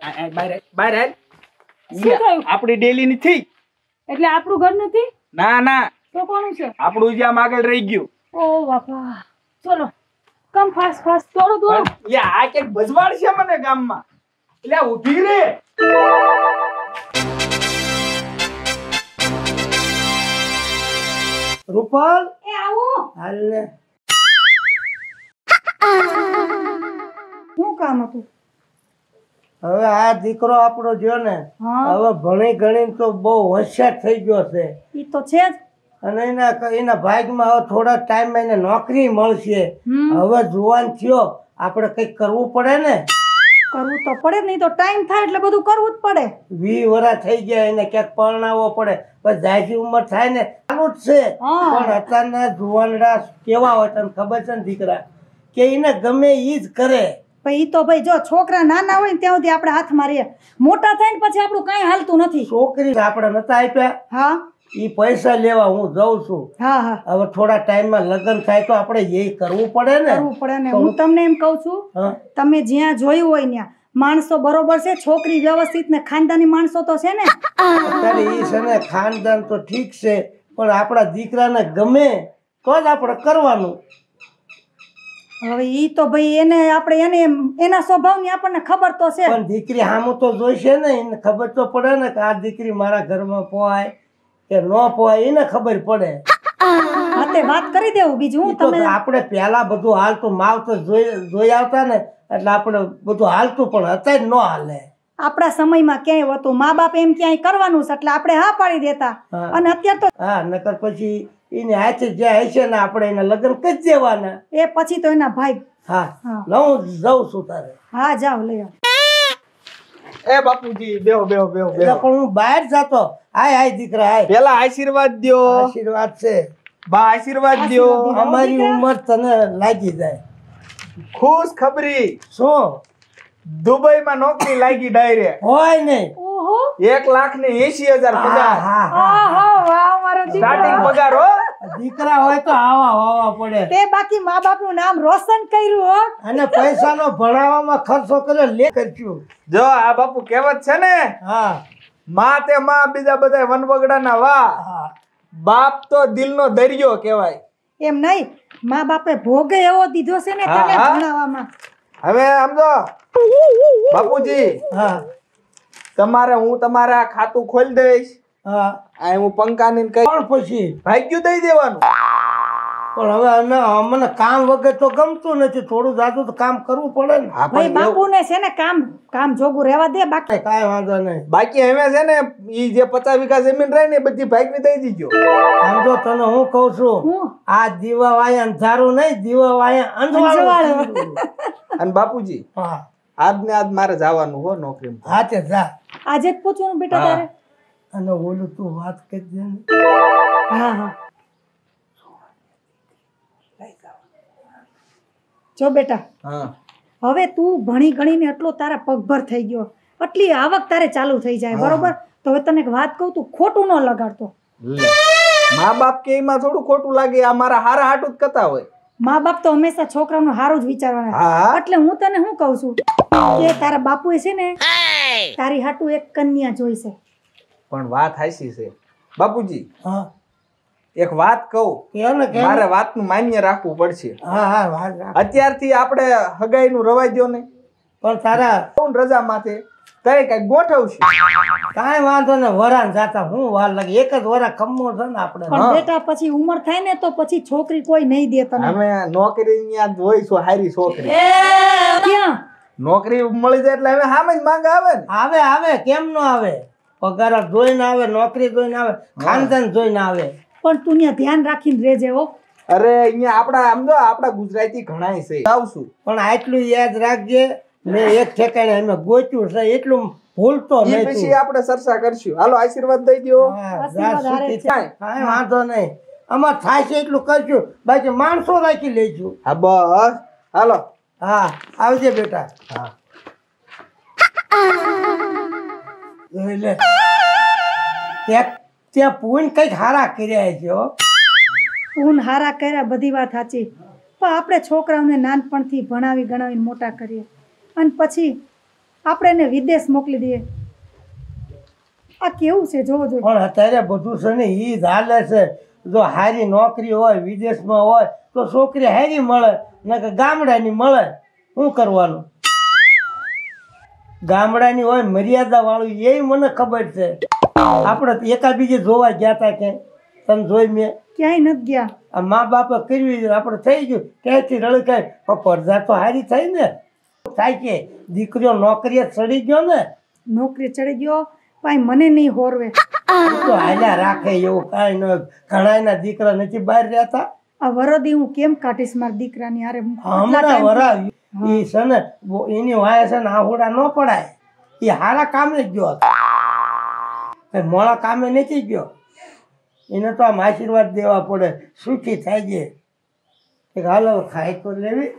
બહાર શું થયું? આપણી ડેલી નથી. એટલે આપણું ઘર નથી? ના ના, તો કોનું છે? આપણું જ્યાં આગળ રહી ગયું. ઓ બાપા, ચલો કમ ફાસ્ટ ફાસ્ટ દોડો દોડો. આ ક્યાંક ભજવાડ છે મને ગામમાં. એટલે ઊભી રે. રૂપલ એ આવો. હાલ ને શું કામ હતું? હવે આ દીકરો આપણો જો ને હા. હવે ભણી ગણીને તો બહુ હોશિયાર થઈ ગયો છે ઈ તો છે જ. અને એના ભાગમાં હવે થોડા ટાઈમમાં એને નોકરી મળશે. હવે જુવાન થયો, આપણે કંઈક કરવું પડે ને. કરવું તો પડે જ, નહીં તો ટાઈમ થાય એટલે બધું કરવું જ પડે. 20 વર્ષ થઈ ગયા, એને ક્યાંક પરણાવવો પડે. પછી જાજી ઉંમર થાય ને ચાલુ જ છે. હા. પણ અત્યારના જુવાનડા કેવા હોય તને ખબર છે ને દીકરા, કે એને ગમે ઈ જ કરે. ઈ તો ભાઈ જો છોકરા નાના હોય ને ત્યાં સુધી આપણે હાથ મારીએ, મોટા થાય ને પછી આપણું કાંઈ હાલતું નથી. છોકરી આપણે નતા આપ્યા, હા ઈ પૈસા લેવા હું જાઉં છું. હા હા, હવે થોડા ટાઈમમાં લગ્ન થાય તો આપણે એ કરવું પડે ને. કરવું પડે ને. હું તમને એમ કહું છું, હા. તમે જ્યાં જોયું હોય ત્યાં માણસો બરોબર છે, છોકરી વ્યવસ્થિત ને ખાનદાની માણસો તો છે ને. અત્યારે ઈ છે ને ખાનદાન તો ઠીક છે, પણ આપણા દીકરાને ગમે તો જ આપણે કરવાનું. હવે ઈ તો ભાઈ એને આપણે એના સ્વભાવની આપણને ખબર તો છે. પણ દીકરી સામું તો જોઈશે ને, એને ખબર તો પડે ને કે આ દીકરી મારા ઘરમાં પોહાય કે ન પોહાય, એને ખબર પડે. હાથે વાત કરી દેવું, બીજું હું ઈ તો તમે. આપણે પહેલા બધું હાલતું, માવ તો જોઈ આવતા ને એટલે આપણે બધું હાલતું, પણ અત્યારે ન હાલે. આપણા સમયમાં ક્યાંય હતું, મા બાપ એમ ક્યાંય કરવાનું છે એટલે આપણે હા પાડી દેતા. હા. અને અત્યારે તો હા, નકર પછી એને હાથે જે હશે ને આપણે એના લગ્ન કરી દેવાના. એ પછી તો એના ભાઈ. હા, હા. લઉં જાઉં છું તારે. હા જાઓ લઈ આવો. એ બાપુજી, બેહો બેહો બેહો એટલે બેહો. પણ હું બહાર જતો. હાય હાય દીકરા હાય. પેલા આશીર્વાદ દ્યો. આશીર્વાદ છે. બા આશીર્વાદ દ્યો. આશીર્વાદ. અમારી ઉંમર તને લાગી જાય. ખુશ ખબરી, શું દુબઈમાં નોકરી લાગી ડાયરેક્ટ. હોય નહીં? ઓહો, 1,80,000 પગાર. હા, હા. આહો, વાહ મારો સ્ટાર્ટિંગ દીકરો. પગાર હો. દીકરા હોય તો આવા વાવા પડે. તે બાકી મા બાપનું નામ રોશન કર્યું હો. અને પૈસાનો ભણાવવામાં ખર્ચો કર્યો લે કરશું. જો આ બાપુ કહેવત છે ને, હા માં તે માં, બીજા બધા વનવગડાના વાહ. હા. બાપ તો દિલનો દરિયો કહેવાય. એમ નહીં, મા બાપે ભોગે એવો દીધો છે ને હા, તને હા. ભણાવવામાં. હવે સમજો બાપુજી, હા તમારે હું તમારા ખાતું ખોલી દઈશ. હા. આ હું પંકાની કઈ પણ પછી ભાગ્યું દઈ દેવાનું. પણ હવે અમને કામ વગર તો ગમતું નથી. થોડું જાતું તો કામ કરવું પડે ને. હા, ભાઈ પણ એવું- બાપુને છે ને કામ જોગું રહેવા દે. બાકી કાંઈ વાંધો નહીં. બાકી હવે છે ને ઈ જે 50 વીઘા જમીન રહી ને એ બધી ભાગવી દઈ દીજો. આમ તો તને હું કઉ છું, હું આ દીવા વાયા અંધારું નહીં, દીવા વાયા અંજવાળું. અંજવાળું. અને બાપુજી, હા આજ ને આજ મારે જવાનું હો નોકરી. હા તે જા. આજે જ પૂછવાનું બેટા હા. તારે. અને ઓલું તું વાત કરજે ને. હા હા, જો બેટા, હા, હવે તું ભણી ગણીને એટલો તારા પગભર થઈ ગયો, આટલી આવક તારે ચાલુ થઈ જાય, બરોબર? તો હવે તને એક વાત કહું, તું ખોટું ન લગાડતો. લે. મા બાપ કે એમાં થોડું ખોટું લાગે, આ મારા હારા હાટું જ કથા હોય. મા બાપ તો હંમેશા છોકરાનું હારું જ વિચારવાના. હા. એટલે હું તને શું કહું છું કે તારા બાપુએ છે ને તારી હાટું એક કન્યા જોઈશે. પણ વાત હાચી છે બાપુજી. હા એક વાત કહું, કે ને કે મારે વાતનું માન્ય રાખવું પડશે. હા હા વાત રાખ. અત્યારથી આપણે હગાઈનું રવાઈ દ્યો ને, પણ તારા કોણ રજા માથે તય કઈ ગોઠવશે. કાંઈ વાંધો ને, વરાન જાતા હું વાર લાગે. એક જ વરા ખમ્મો છે ને આપણે. પણ બેટા પછી ઉંમર થાય ને તો પછી છોકરી કોઈ નહીં દે તને. અમે નોકરી ન્યા હોય છો, હારી છોકરી ક્યાં? નોકરી મળી જાય એટલે હવે સામે જ માંગ આવે ને. આવે આવે, કેમ ન આવે? પગાર જોઈને આવે, નોકરી જોઈને આવે, ખાનદાન જોઈને આવે. પણ તું ત્યાં ધ્યાન રાખીને રહેજે હો. અરે અહીંયા આપડા સમજો આપડા ગુજરાતી ઘણાય છે. આવશું પણ આટલું યાદ રાખજે, મેં એક ઠેકાણે અમે ગોત્યું છે એટલું ભૂલતો ઈ નહીં પછી તું. આપણે ચર્ચા કરશું. હાલો આશીર્વાદ દઈ દ્યો. હા, આશીર્વાદ જા, હારે સુખી છે. થાય. કાંઈ વાંધો નહીં, અમાર થાય છે એટલું કરશું, બાકી માણસો રાખી લઈશું. હા બસ હાલો. હા આવજે બેટા. હા. જોઈ લે, ત્યાં પૂન કઈક હારા કર્યા છે હો. ઊન હારા કર્યા, બધી વાત સાચી, પણ આપણે છોકરાઓને નાનપણથી ભણાવી ગણાવીને મોટા કરીએ અને પછી આપણે એને વિદેશ મોકલી દઈએ. આ કેવું છે જોવો જો. પણ અત્યારે બધું છે ને ઈ જ હાલે છે. જો હારી નોકરી હોય વિદેશમાં હોય તો છોકરી હારી મળે ને કે ગામડાની મળે. શું કરવાનું? ગામડાની હોય મર્યાદા વાળું એ મને ખબર છે. આપણે એકાબીજે જોવા ગયા હતા કે તને જોઈ મેં ક્યાંય નથી ગયા. આ મા બાપે કરવી આપણે થઈ ગયું ત્યાંથી રળકાય પણ પડદા તો હારી થઈ ને. થાય કે દીકરીઓ નોકરીએ ચડી ગયો ને નોકરી ચડી ગયો ભાઈ મને નહીં હોરવે. તો હાલ્યા રાખે એવું કાંઈ ન. ઘણા દીકરા નથી બહાર રહેતા. આ વરદી હું કેમ કાઢીશ મારા દીકરાની હારે? હમણાં વરાવ ઈ છે ને એની વાય છે ને આહોડા ન પડાય. એ હારા કામે જ ગયો હતો. મોડા કામે નથી ગયો. એને તો આમ આશીર્વાદ દેવા પડે સુખી થાય છે કે હાલો ખાઈ તો લેવી.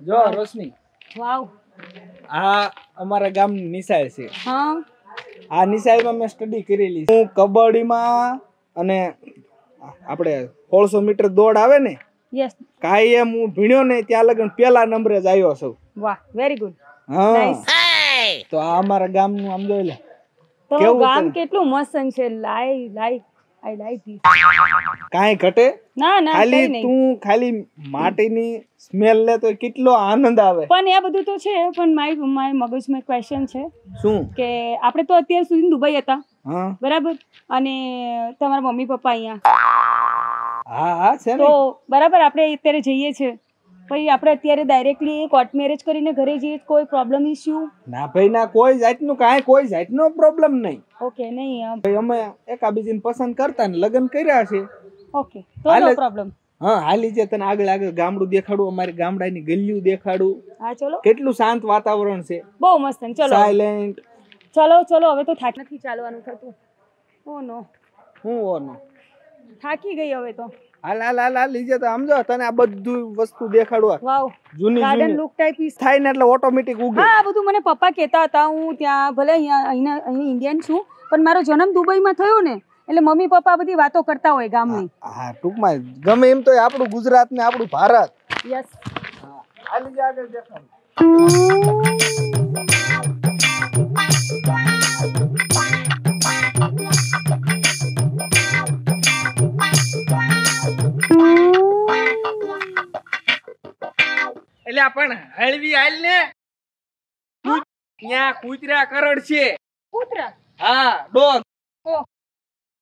જો રોશની, વાવ. આ અમારા ગામની નિશાળ છે. હા. આ નિશાળમાં મેં સ્ટડી કરેલી છે. હું કબડ્ડીમાં અને આપણે 1600 મીટર દોડ આવે ને યસ. કાયમ હું ભીણ્યો ને ત્યાં લગન પહેલા નંબરે જ આવ્યો છું. વાહ, વેરી ગુડ. હા, તો આ અમારા ગામનું આમ જોઈ લે. તમારું ગામ કેટલું મસ્ત છે. I like it. કાંઈ ઘટે ના ના, ખાલી કઈ નહીં. તું ખાલી માટીની સ્મેલ લે તો કેટલો આનંદ આવે. પણ એ બધું તો છે, પણ મારી મગજમાં ક્વેશ્ચન છે શું કે આપણે તો અત્યાર સુધી દુબઈ હતા, હા બરાબર, અને તમારા મમ્મી પપ્પા અહીંયા, હા હા છે ને. તો બરાબર આપણે અત્યારે જઈએ છીએ, પછી આપણે અત્યારે ડાયરેક્ટલી કોર્ટ મેરેજ કરીને ઘરે જઈએ, કોઈ પ્રોબ્લેમ ઇસ્યુ? ના ભાઈ ના, કોઈ જાતનું કાંઈ કોઈ જાતનો પ્રોબ્લેમ નહીં. ઓકે, નહીં. ભાઈ અમે એકાબીજીને પસંદ કરતા ને લગ્ન કર્યા છે. ઓકે, તો નો પ્રોબ્લેમ. હા, હાલી જે તને આગળ ગામડું દેખાડું, અમારી ગામડાની ગલીઓ દેખાડું. હા, ચલો. કેટલું શાંત વાતાવરણ છે, બહુ મસ્ત. ચલો સાયલેન્ટ. ચલો હવે તો થાક નથી ચાલવાનું થતું. ઓ નો, હું ઓનો થાકી ગઈ હવે તો. હાલ હાલ હાલ હાલ લીજે તો સમજો તને આ બધું વસ્તુ દેખાડવા. વાવ, જૂની ગાર્ડન જૂની લુક ટાઈપ ઇસ થાય ને એટલે ઓટોમેટિક ઉગે. હા, આ બધું મને પપ્પા કહેતા હતા. હું ત્યાં ભલે અહીં ઇન્ડિયન છું, પણ મારો જન્મ દુબઈમાં થયો ને, એટલે મમ્મી પપ્પા આ બધી વાતો કરતા હોય ગામની. હા, ટૂંકમાં ગમે એમ તો આપણું ગુજરાત ને આપણું ભારત. યસ. હા, હાલી જે આગળ દેખાડ. એટલે પણ હળવી હાલ ને, ત્યાં કૂતરા કરડ છે. કૂતરા? હા, ડોગ. ઓ,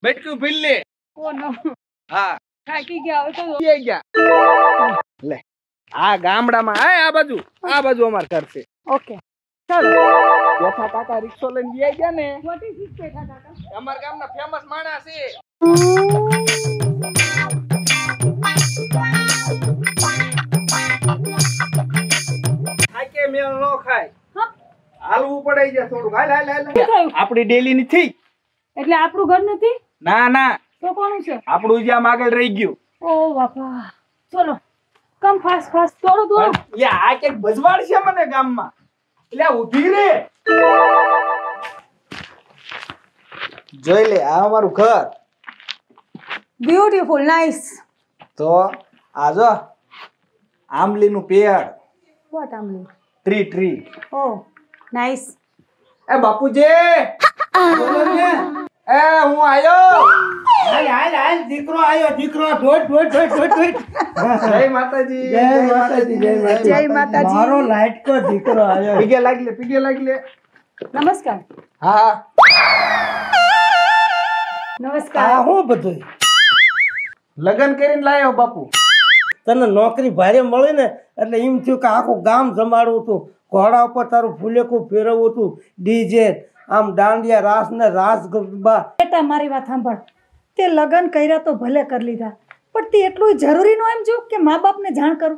બેટકું ભીલ્લે. ઓ નો, હા, થાકી ગયા હવે તો. પી ગયા. લે, આ ગામડામાં આ બાજુ અમાર ઘર છે. ઓકે, ચલો. બેઠા કાકા રિક્ષો લઈને બી ગયા ને. વોટ ઇઝ ધીસ બેઠા કાકા? અમાર ગામના ફેમસ માણસ છે. ખાય કે મેલ નો ખાય. હા? હાલવું પડે છે થોડું. હાલ હાલ હાલ. શું થયું? આપણી ડેલી ની થઈ. એટલે આપણું ઘર નથી? ના ના, તો કોનું છે? આપણું જે આમ આગળ રહી ગયું. ઓ બાપા, ચલો કમ ફાસ્ટ દોડો. યા આ કેક બજવાડ છે મને ગામમાં. એટલે ઊભી રે. જોઈ લે, આ અમારું ઘર. Beautiful, nice. તો આ જો આંબલીનું પેડ. વોટ આમલી? ટ્રી. ઓ નાઇસ. એ બાપુજી, બોલો ને. એ હું આયો. હાલ દીકરો આયો. દોડ. જય માતાજી. જય માતાજી. મારો લાઈટકો દીકરો આયો. પીગે લાગી લે. નમસ્કાર. હા, નમસ્કાર. આ હું બધું લગન કરીને લાયો બાપુ. તને નોકરી ભારે મળી ને એટલે એમ થયું કે આખું ગામ જમાડવું હતું. ઘોડા ઉપર તારું ફૂલેકું ફેરવવું હતું. ડીજે, આમ દાંડિયા રાસ ને રાસ ગરબા. બેટા મારી વાત સાંભળ. તે લગ્ન કર્યા તો ભલે કરી લીધા, પણ તે એટલું જરૂરી નો એમ જો કે મા બાપને જાણ કરું?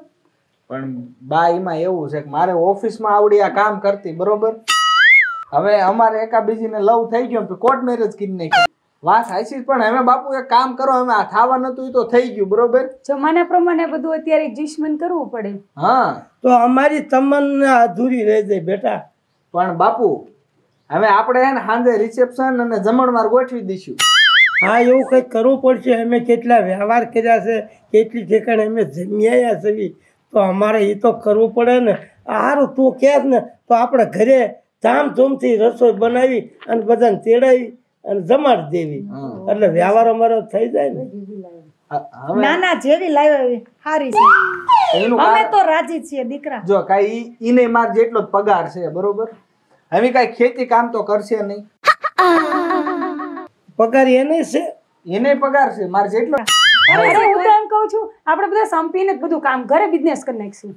પણ બા એમાં એવું છે કે મારે ઓફિસમાં આવડી આ કામ કરતી, બરોબર. હવે અમારે એકાબીજીને લવ થઈ ગયો, કોર્ટ મેરેજ કરી નાખ્યું. વાત હાચી, પણ હવે બાપુ એક કામ કરો, હવે આ થવા નતું તો થઈ ગયું, બરોબર. જમાના પ્રમાણે બધું અત્યારે એડજસ્ટમેન્ટ કરવું પડે. હા, તો અમારી તમન્ના અધૂરી રહી જાય બેટા. પણ બાપુ હવે આપણે હે ને સાંજે રિસેપ્શન અને જમણવાર ગોઠવી દઈશું. હા, એવું કંઈક કરવું પડશે. અમે કેટલા વ્યવહાર કર્યા છે, કેટલી ઠેકાણે અમે જમ્યા છે, તો અમારે એ તો કરવું પડે ને. સારું તું કહેશ ને તો આપણે ઘરે ધામધૂમથી રસોઈ બનાવી અને બધાને તેડાવી અને જમાડી દેવી, એટલે વ્યવહાર અમારો થઈ જાય ને. હવે ના ના જેવી લાવ્યો એવી સારી છે. એનું અમે કારણ- તો રાજી છીએ દીકરા. જો કાંઈ ઈને માર જેટલો જ પગાર છે બરોબર, હવે કાંઈ ખેતી કામ તો કરશે નહીં, પગાર એને છે. એને પગાર છે માર જેટલો. અરે હું તો એમ કહું છું આપણે બધા સંપીને જ બધું કામ ઘરે બિઝનેસ કરી નાખીશું.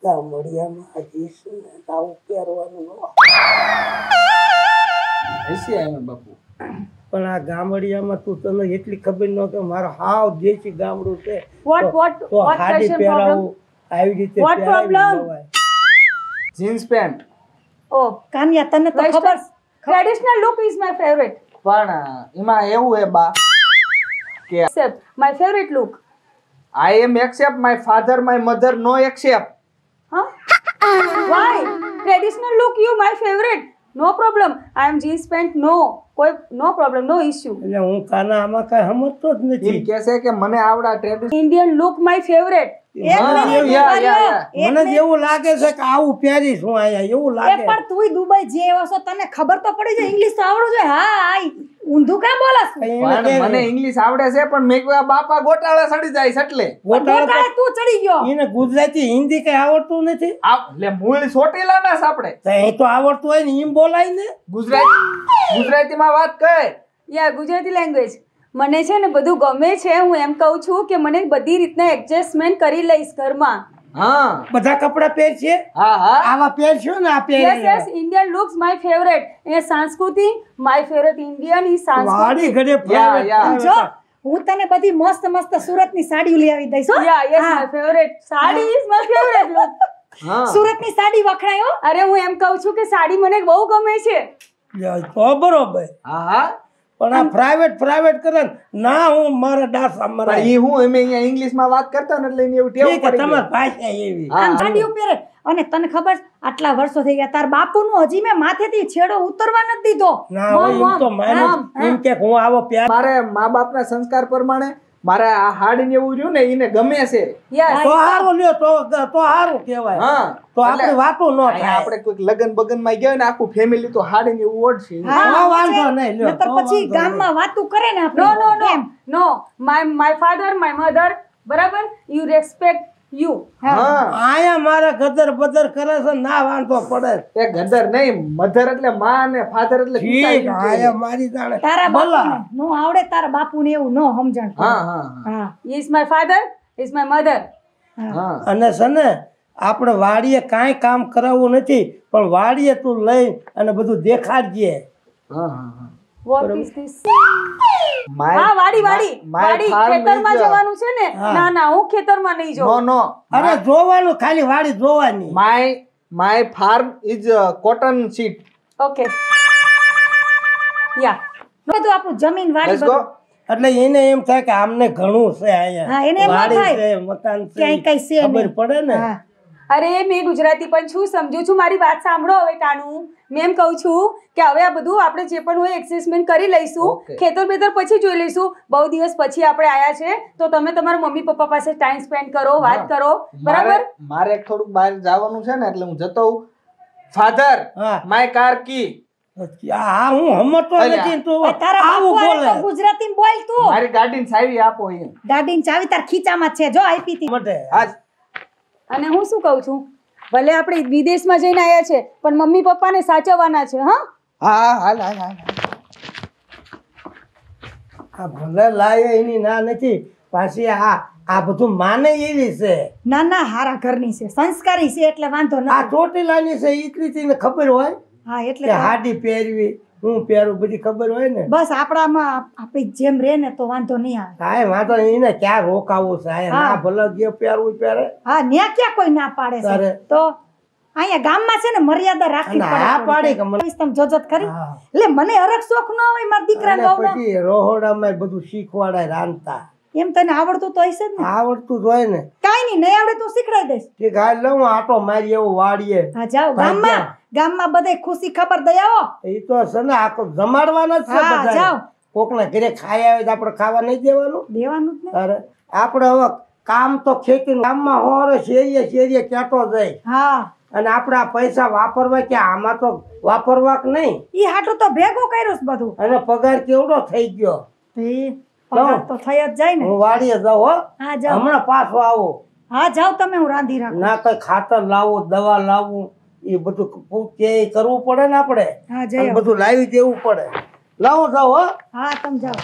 ગામડિયામાં જઈશું ને તો આવું પહેરવાનું ન. હશે એમ બાપુ. પણ આ ગામડિયામાં તું તને એટલી ખબર ન કે મારો હાવ દેશી ગામડું છે તો હાડી પહેરાવું આવી રીતે What problem? જીન્સ પેન્ટ ઓ કાનિયા તને તો ખબર traditional look is my favourite. પણ એમાં એવું હે બા કે except my favourite look. I am except my father my mother no except. Huh? Why? Traditional look you my favorite. No problem. I am jeans pant. No problem. No issue. એટલે હું કાના આમાં કઈ સમજતો જ એમ નથી. કે છે કે મને આવડા traditional Indian look my favorite. એક મિનિટ ઉભા રહ્યો. મને જ એવું લાગે છે કે આવું પહેરીશ હું અહીંયા એવું એ લાગે. પણ તુંય દુબઈ જે એવો છો તને ખબર તો પડી જાય ઇંગ્લિશ તો આવડું જોઈએ. હા આ ઊંધું કામ બોલસ પણ મને ઇંગ્લિશ આવડે છે પણ મેં કીધું આ બાપા ગોટાળા સડી જાય છે એટલે ગોટાળે તું ચડી ગયો. એને ગુજરાતી હિન્દી કઈ આવડતું નથી. એટલે મૂળ ચોટીલાના છે આપણે. તો એ તો આવડતું હોય ને એમ બોલાય ને. ગુજરાતીમાં વાત કર. યા ગુજરાતી લેંગ્વેજ મને છે ને બધું ગમે છે. હું એમ કહું છું કે મને બધી રીતના એડજસ્ટમેન્ટ કરી લઈશ ઘરમાં. હા બધા કપડા પહેરશે હા હા આવા પહેરશો ને આ યસ પહેરે yes Indian looks my favourite. એ સંસ્કૃતિ માય ફેવરેટ ઇન્ડિયન ઈ સંસ્કૃતિ. વાડી ઘડે યા, યા. જો હું તને બધી મસ્ત મસ્ત સુરતની સાડીઓ લઈ આવી દઈશ હો. યા યસ હા. My favourite. Sari is my favourite look. હા સુરતની સાડી વખણાય હો. અરે હું એમ કહું છું કે સાડી મને બહુ ગમે છે. તો બરોબર. હા હા પણ આ પ્રાઇવેટ કરે ને, ના હું મારા ડાસા પણ મરાય. ઈ હું અમે અહીંયા ઇંગ્લિશમાં વાત કરતા ને એટલે એને એવું ટેવ ઠીક છે, પડી ગઈ. તમારી ભાષા એવી. હા, આમ સાડીઓ પહેરે અને તને ખબર છે, આટલા વર્ષો થઈ ગયા તાર બાપુનું હજી મેં માથેથી છેડો ઉતરવા નથી દીધો. ના હોય એમ તો માનું એમ કે હું આવો પ્યાર. મારે મા બાપના સંસ્કાર પ્રમાણે મારે આ હાડી ને એવું રહ્યું ને એને ગમે છે. યસ તો હારું લ્યો તો હારું કહેવાય. હા તો આપણે વાતો ન અહીંયા થાય. આપણે કોઈક લગન બગન માં ગયા હોય ને આખું ફેમિલી તો હાડી ને એવું ઓઢશે. હા, તો વાંધો નહીં લ્યો. નહીંતર તો પછી વાંધો ગામમાં વાતું કરે ને નો આપણે. નો નો એમ. નો માય ફાધર માય મધર બરાબર યુ રેસ્પેક્ટ યુ. હા આયા મારા ગદર બદર કરે છે, ના વાંધો પડે. એ ગદર નહીં, મધર એટલે માં અને ફાધર એટલે પિતા ઠીક, એમ કે. આયા મારી જાણે તારા ભલા. બાપુને નો આવડે, તારા બાપુને એવું નો સમજણ પડે. હા હા હા is my father is my mother. હા અને છે ને આપણે વાડીએ કાંઈ કામ કરાવવું નથી, પણ વાડીએ તું લઈ અને બધું દેખાડજે. હા હા વોટ ઇઝ ધીસ? My- હા વાડી my વાડી farm ખેતરમાં is, જવાનું છે ને. હા. ના ના હું ખેતરમાં નહીં no જાઉં. no અરે જોવાનું, ખાલી વાડી જોવાની. my farm is cotton seed. Okay યા બધું આપણું જમીન વાડી Let's go. બધું. એટલે એને એમ થાય કે આમને ઘણું છે અહીંયા. હા, એને એમ ન વાડી થાય. છે, મકાન છે, ક્યાંય કઈ છે ખબર નહીં. પડે ને. હા. અરે મેં ગુજરાતી પણ છું, સમજુ છું. મારી વાત સાંભળો હવે કાનું. મેં એમ કહું છું કે હવે આ બધું આપણે જે પણ હોય એડજસ્ટમેન્ટ કરી લઈશું. Okay. ખેતર બેતર પછી જોઈ લઈશું. બહુ દિવસ પછી આપણે આયા છે તો તમે તમારા મમ્મી પપ્પા પાસે ટાઈમ સ્પેન્ડ કરો, વાત કરો. બરાબર? મારે એક થોડુંક બહાર જવાનું છે ને એટલે હું જતો હું. ફાધર હા. માય કાર કી. હા, હું સમજતો અલ્યા. નથી. તું આ તારા આવું બાપુ આવે બોલે તો ગુજરાતીમાં બોલ તું. મારી ગાડીની ચાવી આપો એમ. ગાડીની ચાવી તાર ખીચામાં જ છે, જો આપી હતી. માટે. આજ અને હું શું કહું છું, ભલે આપણે વિદેશમાં જઈને આવ્યા છે પણ મમ્મી પપ્પાને સાચવવાના છે. હા હા હાલ હાલ હાલ આ ભલે લાય એની ના નથી, પાછી આ બધું માને એવી છે. ના ના હારા ઘરની છે, સંસ્કારી છે એટલે વાંધો આ નથી. ચોટીલાની છે, ઈ રીતની ખબર હોય હા એટલે કે હાડી પહેરવી, હું પહેરું, બધી ખબર હોય ને. બસ આપણામાં આપણી જેમ રહે ને તો વાંધો નહીં આવે. કાંઈ વાંધો નહીં, એને ક્યાં રોકાવું છે? આ ના ભલે જે પહેરવું પહેરે. હા ન્યા ક્યાં કોઈ ના પાડે છે? તારે? તો અહીંયા ગામમાં છે ને મર્યાદા રાખવી અને હા પાડી કે પડે. તમે જોજત ખરી. હા. એટલે મને હરખ શોખ ન હોય મારા દીકરા અને પછી રોહોડામાં બધું શીખવાડાય રાંધતા. એમ તને આવડતું તો હશે જ ને. આવડતું જ હોય ને. કાંઈ નહીં આવડે તો શીખડાઈ દઈશ. ઠીક, હાલ લઉં આટો મારી એવું વાડીએ. હા જાઓ ગામમાં બધે ખુશી ખબર દઈ આવો. એ તો છે ને, આ તો જમાડવાના જ છે હા, બધા. જાઓ. કોકના ઘરે ખાઈ આવે તો આપણે ખાવા નહીં દેવાનું. દેવાનું જ ને. અરે આપણે હવે કામ તો ખેતી કામમાં હોરે શેરીએ શેરીએ કહેતો જાય હા અને આપણે આ પૈસા વાપરવા કે આમાં તો વાપરવા કે નહીં ઈ હાટું તો ભેગું કર્યું છે બધું. અને પગાર કેવડો થઈ ગયો તો ઈ પગાર તો થઈ જ જાય ને. હું વાડીએ જાઉં હો હા જાઓ. હમણાં પાછો આવું હા જાઓ તમે, હું રાંધી રાખું. ના કઈ ખાતર લાવું દવા લાવું એ બધું કે કરવું પડે ને આપણે હા જઈ અને આવો. બધું લાવી દેવું પડે લાવો જાઓ હો હા તમે જાઓ.